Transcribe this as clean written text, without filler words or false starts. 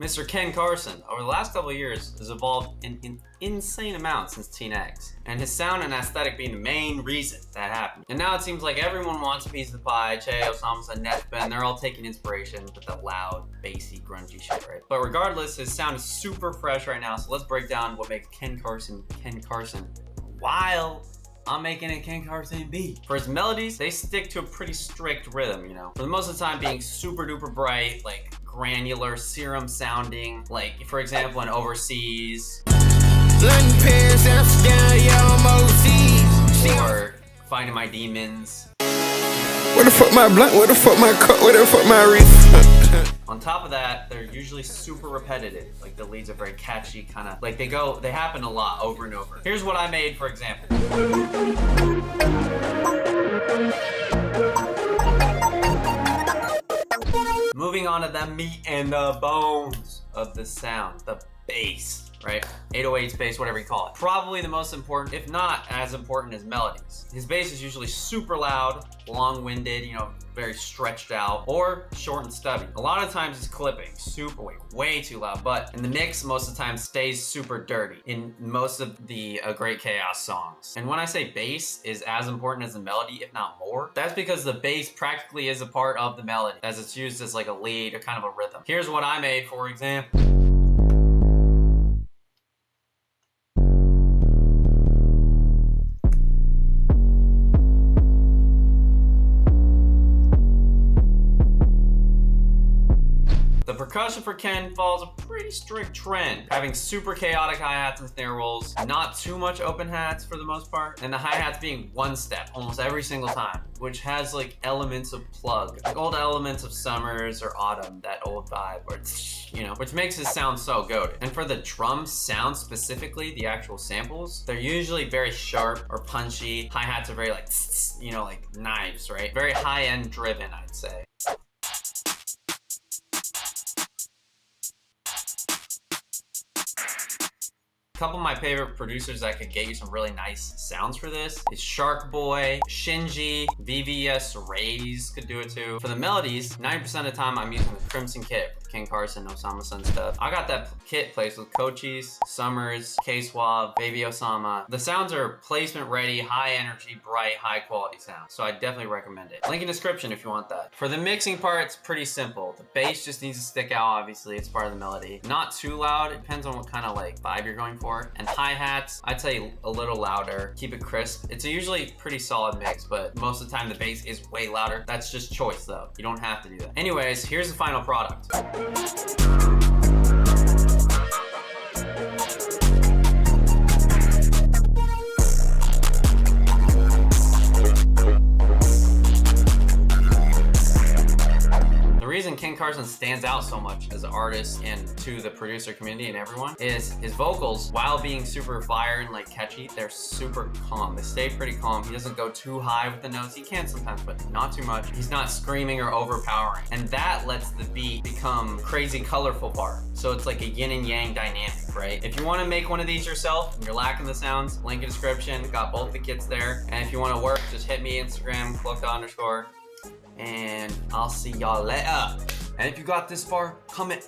Mr. Ken Carson, over the last couple of years, has evolved in insane amounts since Teen X, and his sound and aesthetic being the main reason that happened. And now it seems like everyone wants a piece of the pie. Che, Osama, Nesben, they're all taking inspiration with the loud, bassy, grungy shit, right? But regardless, his sound is super fresh right now, so let's break down what makes Ken Carson, while I'm making a Ken Carson beat. For his melodies, they stick to a pretty strict rhythm, you know? For the most of the time being super duper bright, like granular, serum sounding, like for example in Overseas. Or Finding My Demons. Where the fuck my blunt? Where the fuck my cup? Where the fuck my wrist? On top of that, they're usually super repetitive. Like the leads are very catchy, kind of like they happen a lot over and over. Here's what I made, for example. Moving on to the meat and the bones of the sound, the bass. Right? 808s bass, whatever you call it. Probably the most important, if not as important as melodies. His bass is usually super loud, long-winded, you know, very stretched out, or short and stubby. A lot of times it's clipping, super, way too loud, but in the mix, most of the time stays super dirty in most of the Great Chaos songs. And when I say bass is as important as the melody, if not more, that's because the bass practically is a part of the melody, as it's used as like a lead or kind of a rhythm. Here's what I made, for example. The percussion for Ken follows a pretty strict trend, having super chaotic hi-hats and snare rolls, not too much open hats for the most part, and the hi-hats being one step almost every single time, which has like elements of plug, like old elements of Summers or Autumn, that old vibe, where it's, you know, which makes it sound so goated. And for the drum sound specifically, the actual samples, they're usually very sharp or punchy. Hi-hats are very like, you know, like knives, right? Very high-end driven, I'd say. A couple of my favorite producers that could get you some really nice sounds for this is Shark Boy, Shinji, VVS Rays could do it too. For the melodies, 90% of the time I'm using the Crimson kit with Ken Carson, Osama Sun stuff. I got that kit placed with Cochise, Summers, K-Swab, Baby Osama. The sounds are placement ready, high energy, bright, high quality sounds. So I definitely recommend it. Link in description if you want that. For the mixing part, it's pretty simple. The bass just needs to stick out, obviously, it's part of the melody. Not too loud, it depends on what kind of like vibe you're going for. And hi-hats, I'd say a little louder, keep it crisp. It's a usually pretty solid mix, but most of the time the bass is way louder. That's just choice though. You don't have to do that. Anyways, here's the final product. The reason Ken Carson stands out so much as an artist and to the producer community and everyone is his vocals, while being super fire and like catchy, they're super calm. They stay pretty calm. He doesn't go too high with the notes. He can sometimes, but not too much. He's not screaming or overpowering. And that lets the beat become crazy colorful part. So it's like a yin and yang dynamic, right? If you want to make one of these yourself and you're lacking the sounds, link in description. Got both the kits there. And if you want to work, just hit me Instagram, Cloak_. And I'll see y'all later. And if you got this far, comment.